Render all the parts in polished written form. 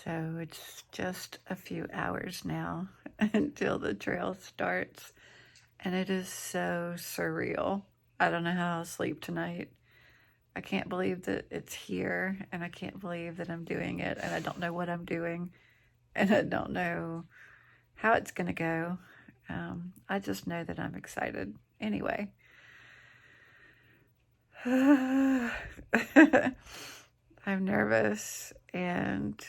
So it's just a few hours now until the trail starts, and it is so surreal. I don't know how I'll sleep tonight. I can't believe that it's here, and I can't believe that I'm doing it, and I don't know what I'm doing, and I don't know how it's going to go. I just know that I'm excited. Anyway. I'm nervous, and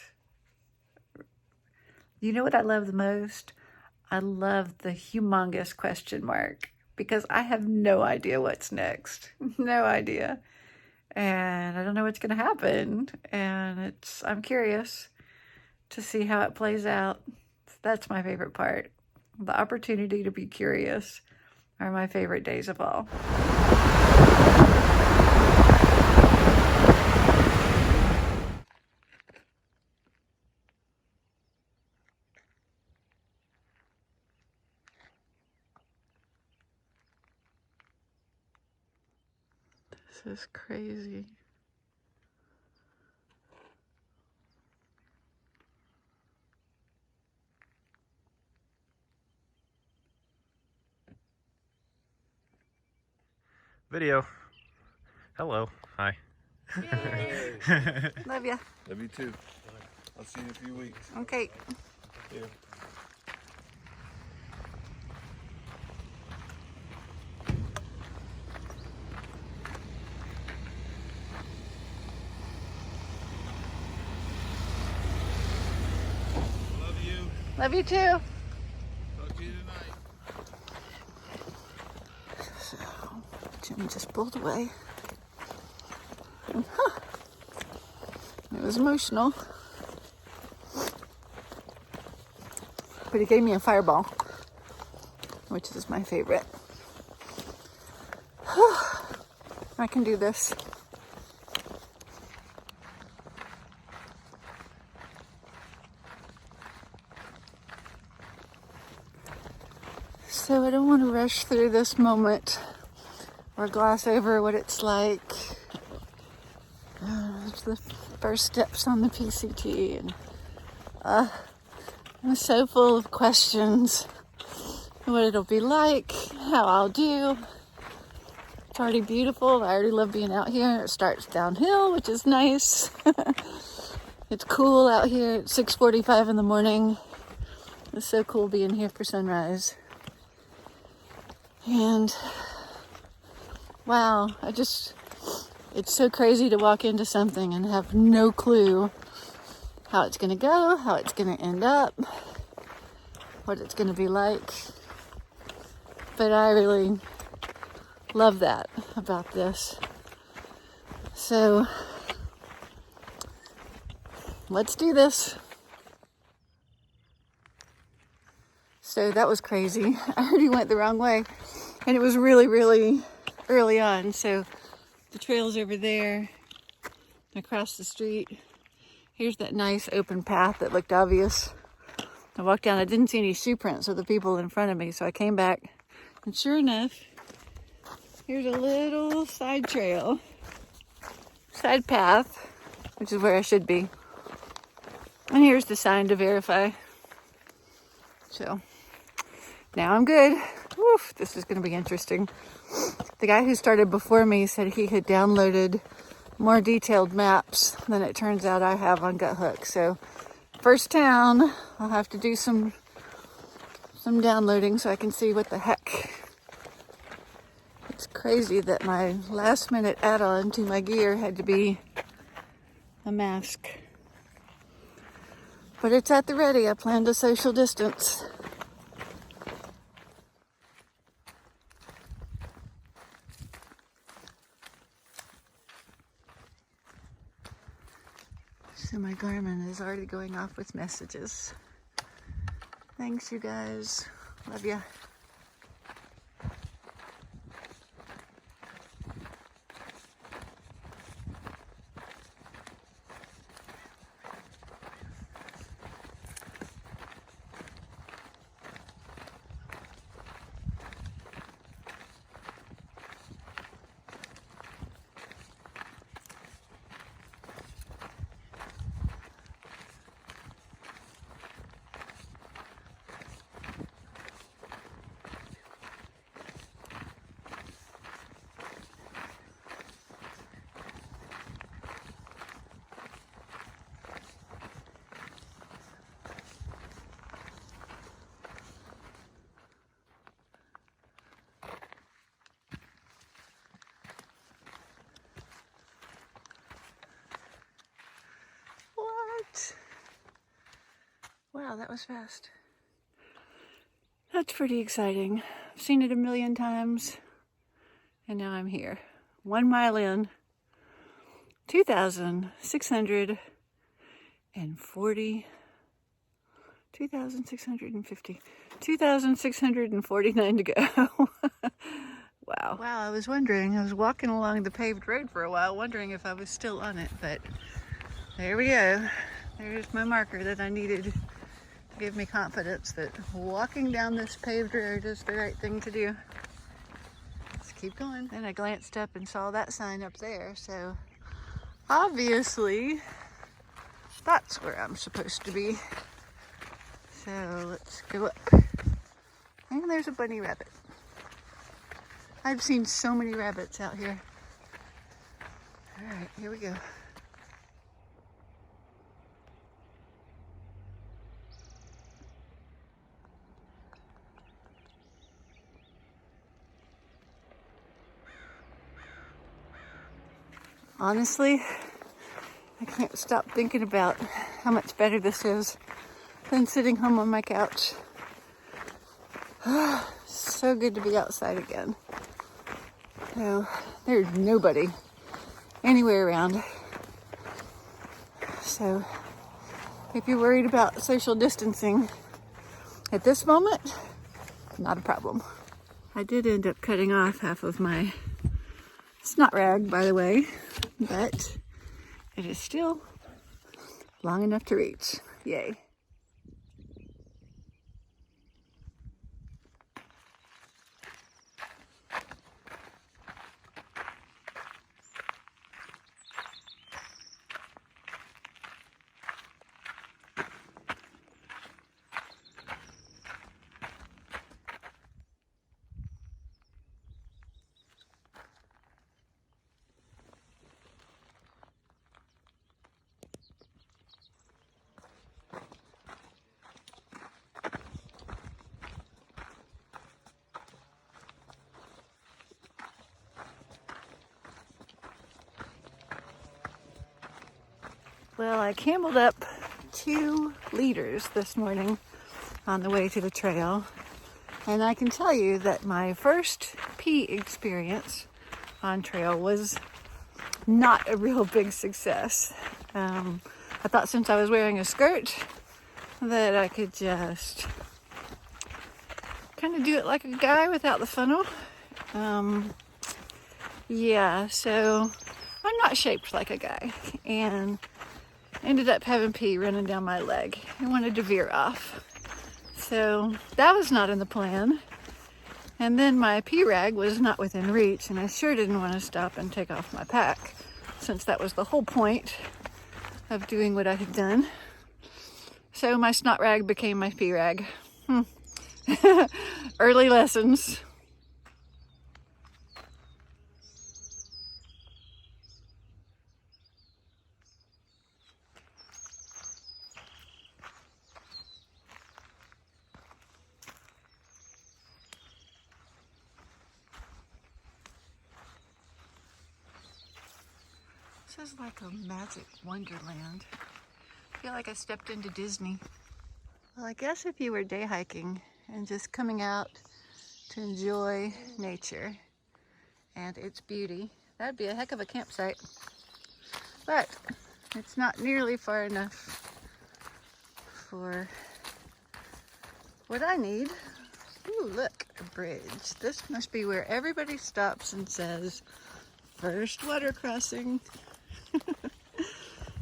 you know what I love the most? I love the humongous question mark, because I have no idea what's next. No idea. And I don't know what's going to happen. And I'm curious to see how it plays out. That's my favorite part. The opportunity to be curious are my favorite days of all. This is crazy. Video. Hello. Hi. Yay. Love ya. Love you too. I'll see you in a few weeks. Okay. Yeah. Love you. Love you too. Talk to you tonight. So, Jim just pulled away. It was emotional. But he gave me a fireball, which is my favorite. I can do this. So I don't want to rush through this moment or gloss over what it's like. It's the first steps on the PCT, and I'm so full of questions. What it'll be like, how I'll do. It's already beautiful. I already love being out here. It starts downhill, which is nice. It's cool out here at 6:45 in the morning. It's so cool being here for sunrise. And wow, it's so crazy to walk into something and have no clue how it's going to go, how it's going to end up, what it's going to be like. But I really love that about this. So let's do this. So that was crazy. I already went the wrong way, and it was really, really early on. So the trail's over there, across the street. Here's that nice open path that looked obvious. I walked down, I didn't see any shoe prints of the people in front of me, so I came back, and sure enough, here's a little side trail, side path, which is where I should be. And here's the sign to verify. So now I'm good. Oof, this is going to be interesting. The guy who started before me said he had downloaded more detailed maps than it turns out I have on GutHook. So first town, I'll have to do some downloading so I can see what the heck. It's crazy that my last minute add-on to my gear had to be a mask. But it's at the ready. I plan to social distance. So my Garmin is already going off with messages. Thanks, you guys. Love ya. Wow, that was fast. That's pretty exciting. I've seen it a million times, and now I'm here. 1 mile in, 2,640, 2,650, 2,649 to go. Wow. Wow, I was walking along the paved road for a while, wondering if I was still on it, but there we go. There's my marker that I needed to give me confidence that walking down this paved road is the right thing to do. Let's keep going. Then I glanced up and saw that sign up there, so obviously that's where I'm supposed to be. So let's go up. And there's a bunny rabbit. I've seen so many rabbits out here. All right, here we go. Honestly, I can't stop thinking about how much better this is than sitting home on my couch. So good to be outside again. So there's nobody anywhere around. So if you're worried about social distancing at this moment, not a problem. I did end up cutting off half of my snot rag, by the way, but it is still long enough to reach. Yay. Well, I cameled up 2 liters this morning on the way to the trail, and I can tell you that my first pee experience on trail was not a real big success. I thought since I was wearing a skirt that I could just kind of do it like a guy without the funnel. Yeah, so I'm not shaped like a guy, and ended up having pee running down my leg. I wanted to veer off. So that was not in the plan. And then my pee rag was not within reach, and I sure didn't want to stop and take off my pack, since that was the whole point of doing what I had done. So my snot rag became my pee rag. Early lessons. This is like a magic wonderland. I feel like I stepped into Disney. Well, I guess if you were day hiking and just coming out to enjoy nature and its beauty, that'd be a heck of a campsite. But it's not nearly far enough for what I need. Ooh, look, a bridge. This must be where everybody stops and says, first water crossing.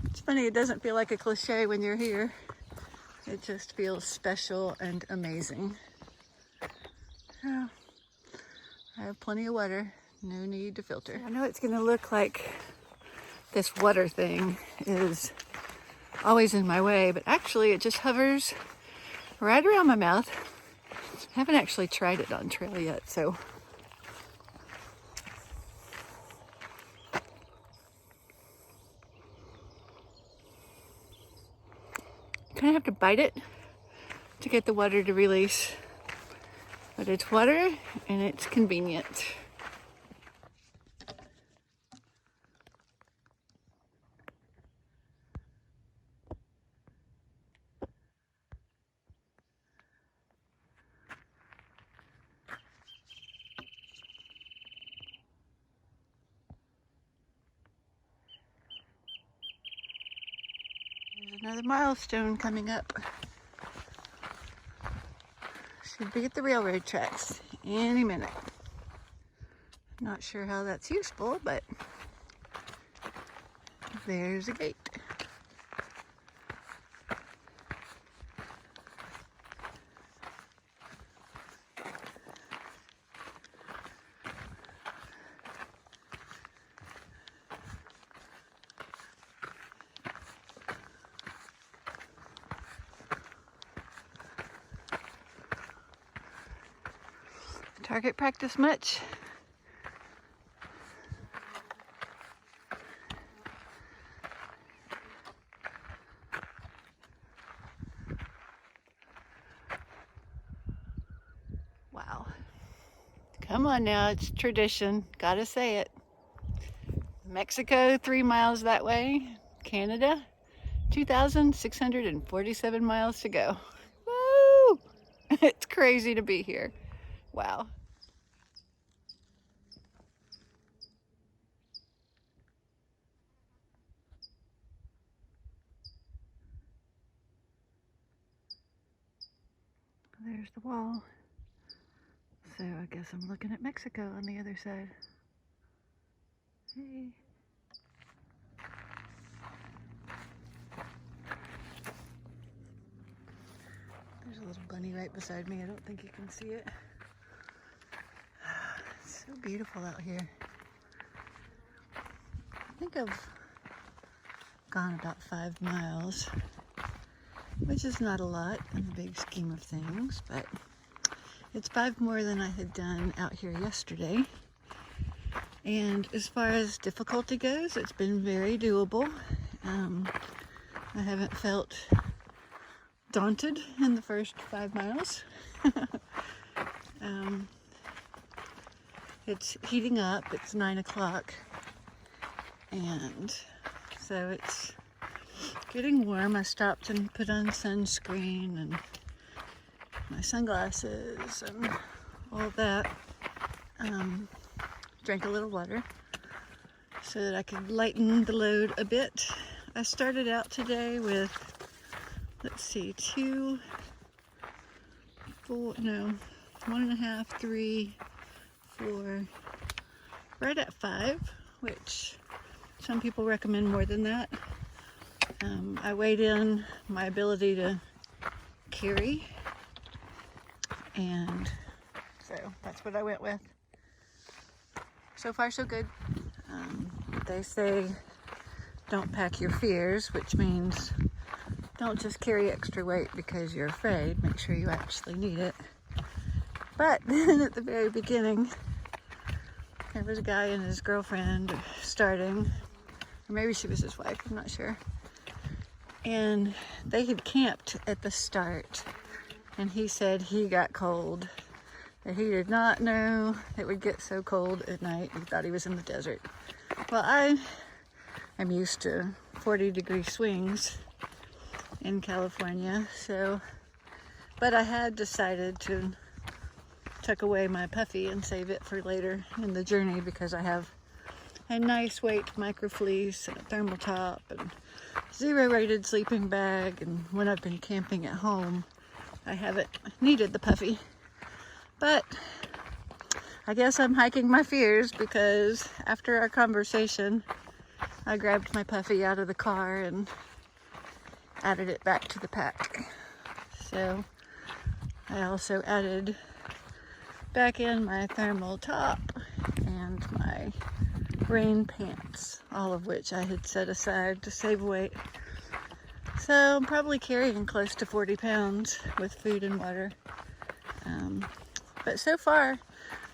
It's funny, it doesn't feel like a cliche when you're here. It just feels special and amazing. Oh, I have plenty of water, no need to filter. I know it's gonna look like this water thing is always in my way, but actually it just hovers right around my mouth. I haven't actually tried it on trail yet, so. Kind of have to bite it to get the water to release, but it's water and it's convenient. There's another milestone coming up. Should be at the railroad tracks any minute. Not sure how that's useful, but there's a gate. Target practice much? Wow. Come on now, it's tradition. Gotta say it. Mexico, 3 miles that way. Canada, 2,647 miles to go. Woo! It's crazy to be here. Wow. There's the wall. So I guess I'm looking at Mexico on the other side. Hey. There's a little bunny right beside me. I don't think you can see it. It's so beautiful out here. I think I've gone about 5 miles, which is not a lot in the big scheme of things, but it's 5 more than I had done out here yesterday. And as far as difficulty goes, it's been very doable. I haven't felt daunted in the first 5 miles. It's heating up. It's 9 o'clock. And so it's getting warm. I stopped and put on sunscreen and my sunglasses and all that. Drank a little water so that I could lighten the load a bit. I started out today with, let's see, 2, 4, no, 1.5, 3, 4, right at 5, which some people recommend more than that. I weighed in my ability to carry, and so that's what I went with. So far, so good. They say don't pack your fears, which means don't just carry extra weight because you're afraid. Make sure you actually need it. But then at the very beginning, there was a guy and his girlfriend starting, or maybe she was his wife, I'm not sure. And they had camped at the start, and he said he got cold. That he did not know it would get so cold at night. He thought he was in the desert. Well, I am used to 40-degree swings in California, so, but I had decided to tuck away my puffy and save it for later in the journey because I have a nice weight micro fleece and a thermal top and 0 rated sleeping bag, and when I've been camping at home, I haven't needed the puffy. But I guess I'm hiking my fears because after our conversation, I grabbed my puffy out of the car and added it back to the pack. So I also added back in my thermal top and my rain pants, all of which I had set aside to save weight. So I'm probably carrying close to 40 pounds with food and water. But so far,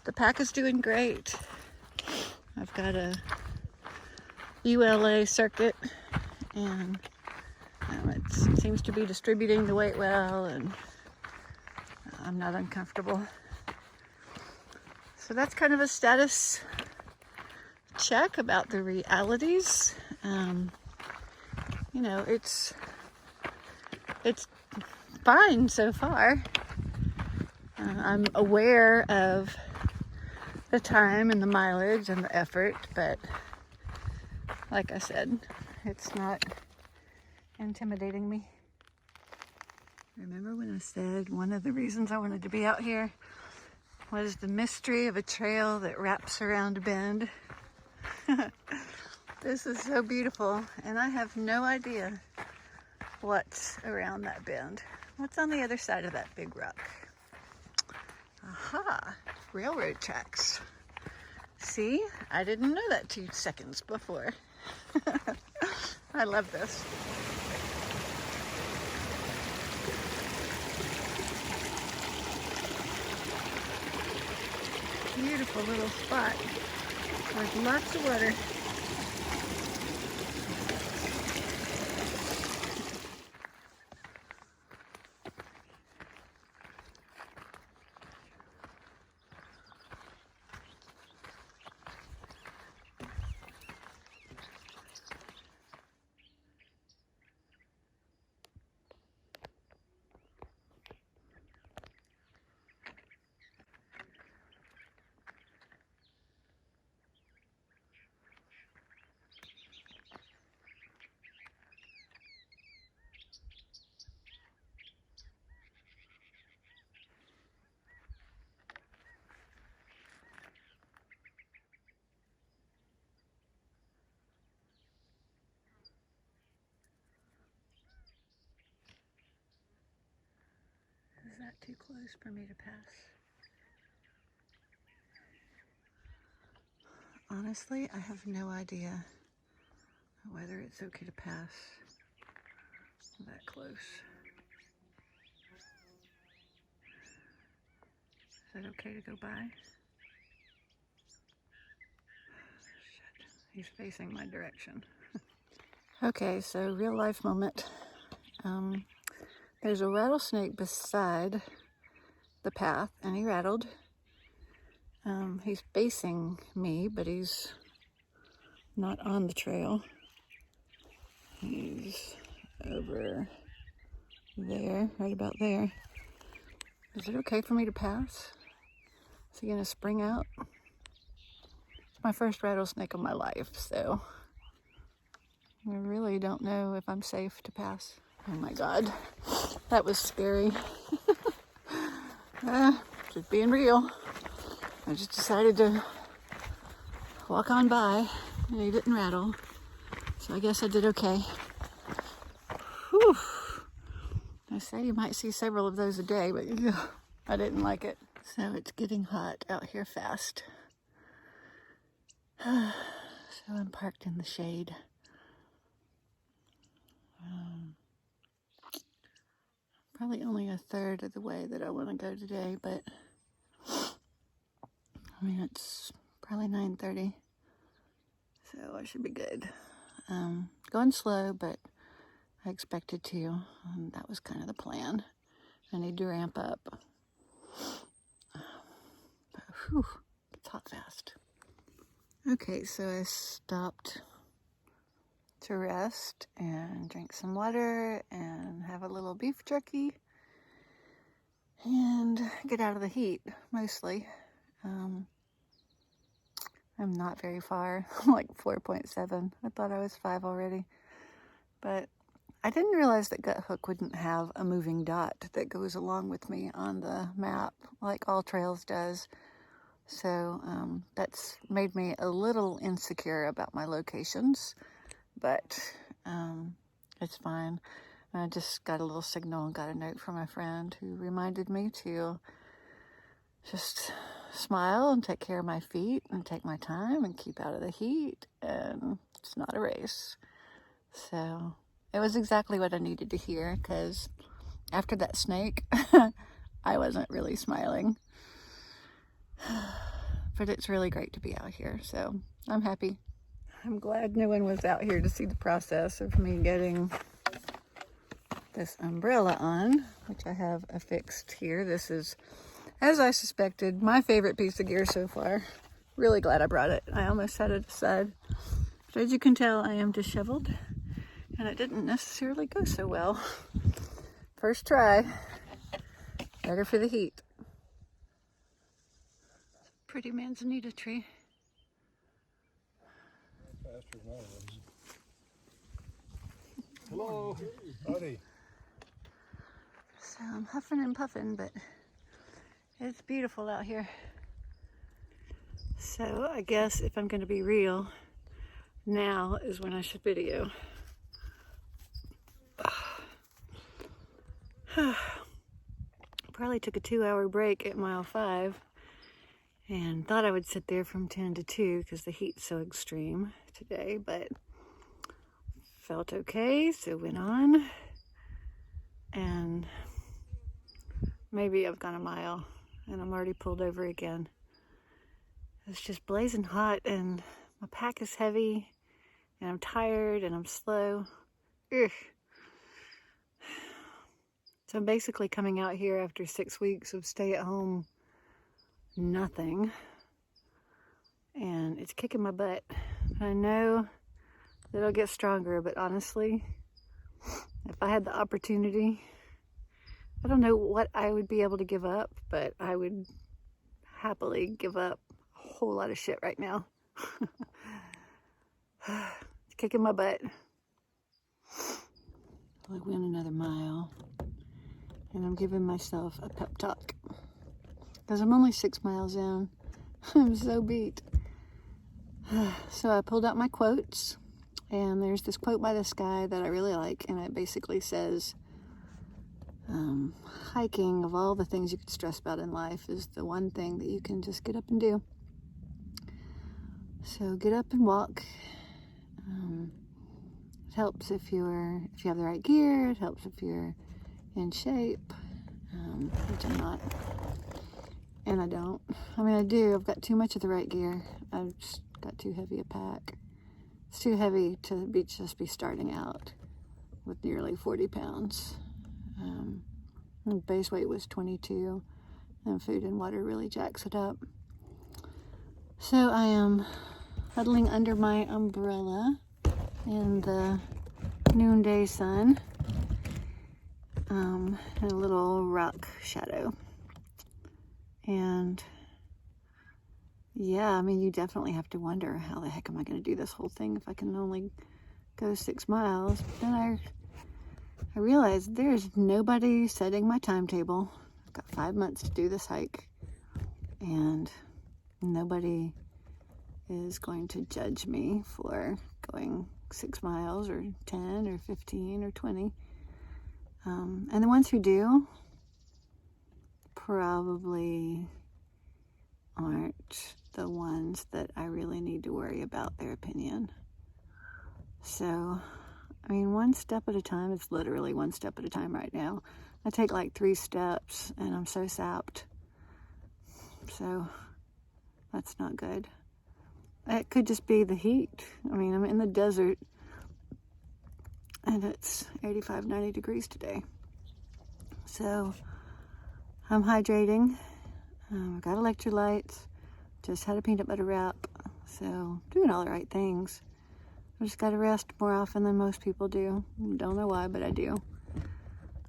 the pack is doing great. I've got a ULA circuit, and it seems to be distributing the weight well, and I'm not uncomfortable. So that's kind of a status check about the realities. You know, it's fine so far. I'm aware of the time and the mileage and the effort, but like I said, it's not intimidating me. Remember when I said one of the reasons I wanted to be out here was the mystery of a trail that wraps around a bend? This is so beautiful, and I have no idea what's around that bend. What's on the other side of that big rock? Aha, railroad tracks. See, I didn't know that 2 seconds before. I love this. Beautiful little spot with lots of water. Is that too close for me to pass? Honestly, I have no idea whether it's okay to pass that close. Is that okay to go by? Shit, he's facing my direction. Okay, so real life moment. There's a rattlesnake beside the path, and he rattled. He's facing me, but he's not on the trail. He's over there, right about there. Is it okay for me to pass? Is he gonna spring out? It's my first rattlesnake of my life, so I really don't know if I'm safe to pass. Oh my God, that was scary. Just being real. I just decided to walk on by, and he didn't rattle, so I guess I did okay. Whew. I say you might see several of those a day, but I didn't like it. So it's getting hot out here fast. So I'm parked in the shade. Probably only a third of the way that I want to go today, but I mean, it's probably 9:30, so I should be good. Going slow, but I expected to, and that was kind of the plan. I need to ramp up. But whew, it's hot fast. Okay, so I stopped to rest and drink some water and have a little beef jerky and get out of the heat, mostly. I'm not very far, like 4.7. I thought I was 5 already. But I didn't realize that Gut Hook wouldn't have a moving dot that goes along with me on the map, like All Trails does. So that's made me a little insecure about my locations, but it's fine. I just got a little signal and got a note from my friend who reminded me to just smile and take care of my feet and take my time and keep out of the heat, and it's not a race. So it was exactly what I needed to hear, because after that snake, I wasn't really smiling. But it's really great to be out here, so I'm happy. I'm glad no one was out here to see the process of me getting this umbrella on, which I have affixed here. This is, as I suspected, my favorite piece of gear so far. Really glad I brought it. I almost set it aside. But as you can tell, I am disheveled, and it didn't necessarily go so well. First try, better for the heat. Pretty manzanita tree. Hello. Howdy. So I'm huffing and puffing, but it's beautiful out here. So I guess if I'm going to be real, now is when I should video. Probably took a 2-hour break at mile 5 and thought I would sit there from 10 to 2 because the heat's so extreme today, but felt okay, so went on. And maybe I've gone a mile and I'm already pulled over again. It's just blazing hot and my pack is heavy and I'm tired and I'm slow. Ugh. So I'm basically coming out here after 6 weeks of stay at home nothing, and it's kicking my butt. I know that I'll get stronger, but honestly, if I had the opportunity, I don't know what I would be able to give up, but I would happily give up a whole lot of shit right now. It's kicking my butt. I went another mile. And I'm giving myself a pep talk because I'm only 6 miles in. I'm so beat. So I pulled out my quotes, and there's this quote by this guy that I really like, and it basically says, hiking, of all the things you could stress about in life, is the one thing that you can just get up and do. So get up and walk. It helps if you have the right gear. It helps if you're in shape, which I'm not, and I don't. I mean, I do. I've got too much of the right gear. I've just got too heavy a pack. It's too heavy to just be starting out with nearly 40 pounds. And base weight was 22, and food and water really jacks it up. So I am huddling under my umbrella in the noonday sun. And a little rock shadow. And yeah, I mean, you definitely have to wonder, how the heck am I going to do this whole thing if I can only go 6 miles? But then I realized there's nobody setting my timetable. I've got 5 months to do this hike, and nobody is going to judge me for going 6 miles or 10 or 15 or 20. And the ones who do probably aren't the ones that I really need to worry about their opinion. So, I mean, one step at a time. It's literally one step at a time right now. I take like 3 steps and I'm so sapped. So, that's not good. It could just be the heat. I mean, I'm in the desert and it's 85, 90 degrees today. So I'm hydrating. I've got electrolytes. Just had a peanut butter wrap. So doing all the right things. I just got to rest more often than most people do. Don't know why, but I do.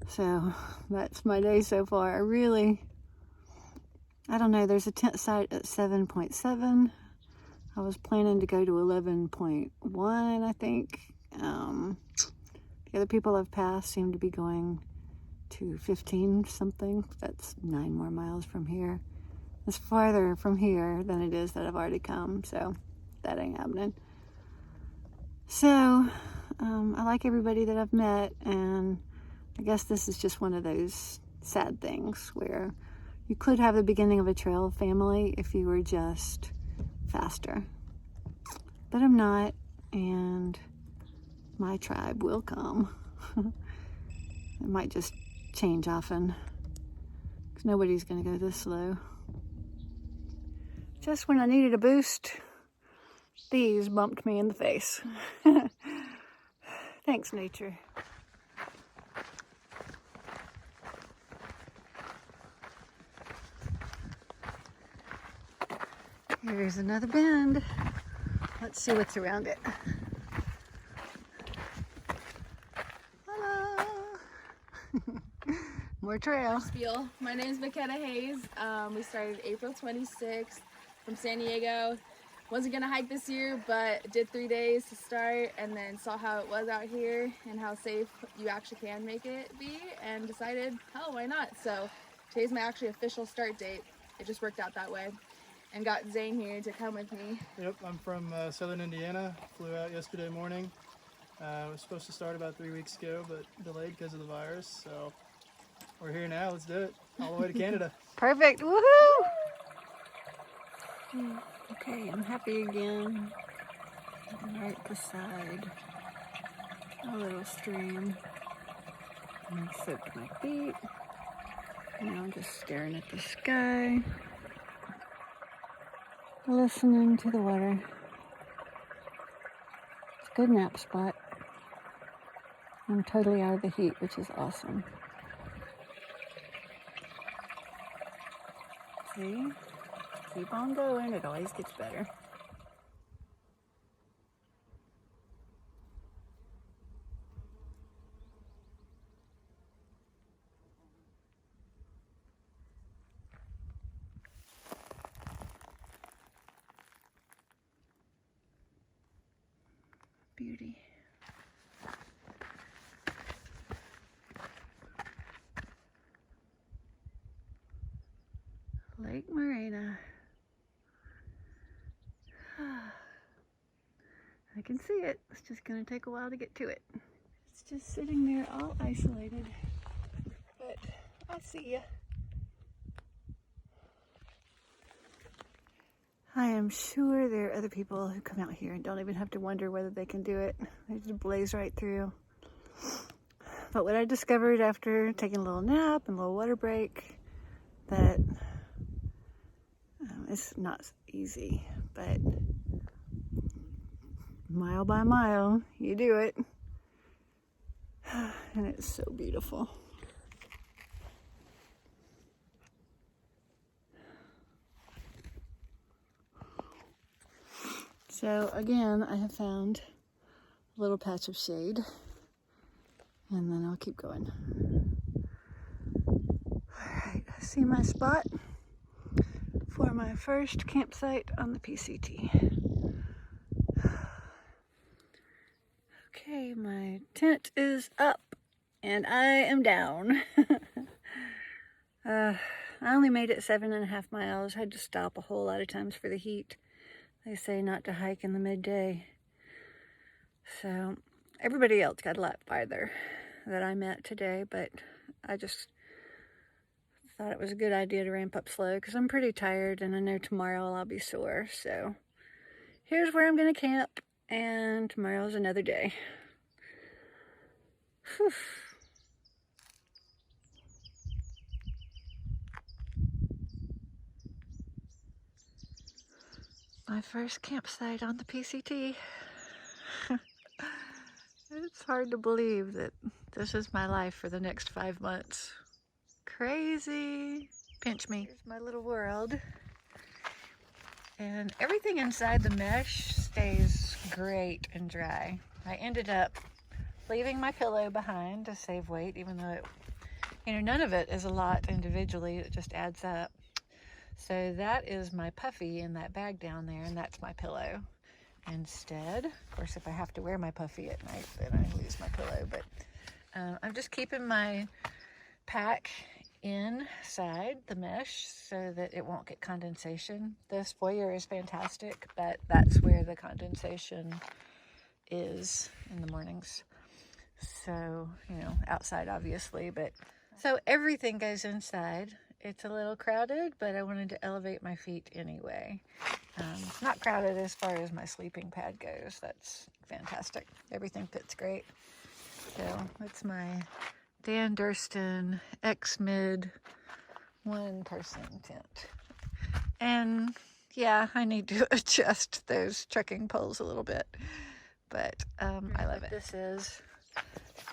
So that's my day so far. I don't know. There's a tent site at 7.7. I was planning to go to 11.1, I think. The other people I've passed seem to be going to 15 something. That's 9 more miles from here. It's farther from here than it is that I've already come, so that ain't happening. So I like everybody that I've met, and I guess this is just one of those sad things where you could have the beginning of a trail family if you were just faster, but I'm not, and my tribe will come. It might just change often, because nobody's going to go this slow. Just when I needed a boost, these bumped me in the face. Thanks, nature. Here's another bend. Let's see what's around it. Hello. More trail. Spiel. My name is McKenna Hayes. We started April 26th from San Diego. Wasn't gonna hike this year, but did 3 days to start, and then saw how it was out here and how safe you actually can make it be, and decided, hell, why not? So today's my actually official start date. It just worked out that way, and got Zane here to come with me. Yep, I'm from southern Indiana. Flew out yesterday morning. Was supposed to start about 3 weeks ago, but delayed because of the virus. So we're here now. Let's do it. All the way to Canada. Perfect. Woohoo! Okay, I'm happy again. Right beside a little stream. And I soaked my feet. Now I'm just staring at the sky, listening to the water. It's a good nap spot. I'm totally out of the heat, which is awesome. See? Keep on going, it always gets better. Beauty. Lake Morena. I can see it. It's just going to take a while to get to it. It's just sitting there all isolated. But I see ya. I am sure there are other people who come out here and don't even have to wonder whether they can do it. They just blaze right through. But what I discovered after taking a little nap and a little water break, that it's not easy, but mile by mile, you do it. And it's so beautiful. So again, I have found a little patch of shade, and then I'll keep going. All right, I see my spot for my first campsite on the PCT. Okay, my tent is up and I am down. I only made it 7.5 miles. I had to stop a whole lot of times for the heat. They say not to hike in the midday. So everybody else got a lot farther that I met today, but I just thought it was a good idea to ramp up slow because I'm pretty tired and I know tomorrow I'll be sore. So here's where I'm going to camp, and tomorrow's another day. Whew. My first campsite on the PCT. It's hard to believe that this is my life for the next 5 months. Crazy. Pinch me. Here's my little world. And everything inside the mesh stays great and dry. I ended up leaving my pillow behind to save weight, even though it, none of it is a lot individually. It just adds up. So that is my puffy in that bag down there, and that's my pillow. Instead, of course, if I have to wear my puffy at night, then I lose my pillow. But I'm just keeping my pack inside the mesh so that it won't get condensation. This foyer is fantastic, but that's where the condensation is in the mornings. So, outside obviously, but so everything goes inside. It's a little crowded, but I wanted to elevate my feet anyway. Not crowded as far as my sleeping pad goes. That's fantastic. Everything fits great. So it's my Dan Durston X-Mid one-person tent. And yeah, I need to adjust those trekking poles a little bit, but I love it. This is,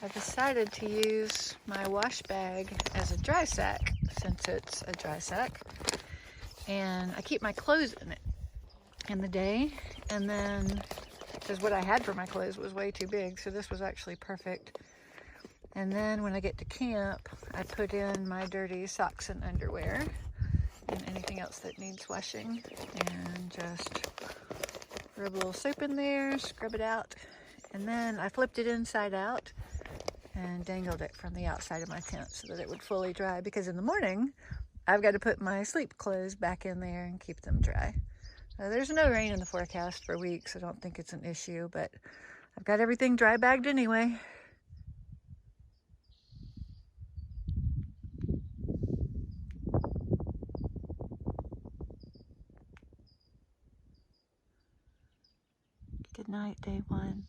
I decided to use my wash bag as a dry sack, since it's a dry sack, and I keep my clothes in it in the day, and then because what I had for my clothes was way too big, so this was actually perfect. And then when I get to camp, I put in my dirty socks and underwear and anything else that needs washing, and just Rub a little soap in there, scrub it out, and then I flipped it inside out and dangled it from the outside of my tent so that it would fully dry, because in the morning I've got to put my sleep clothes back in there and keep them dry. There's no rain in the forecast for weeks. I don't think it's an issue, but I've got everything dry bagged anyway. Good night, day one.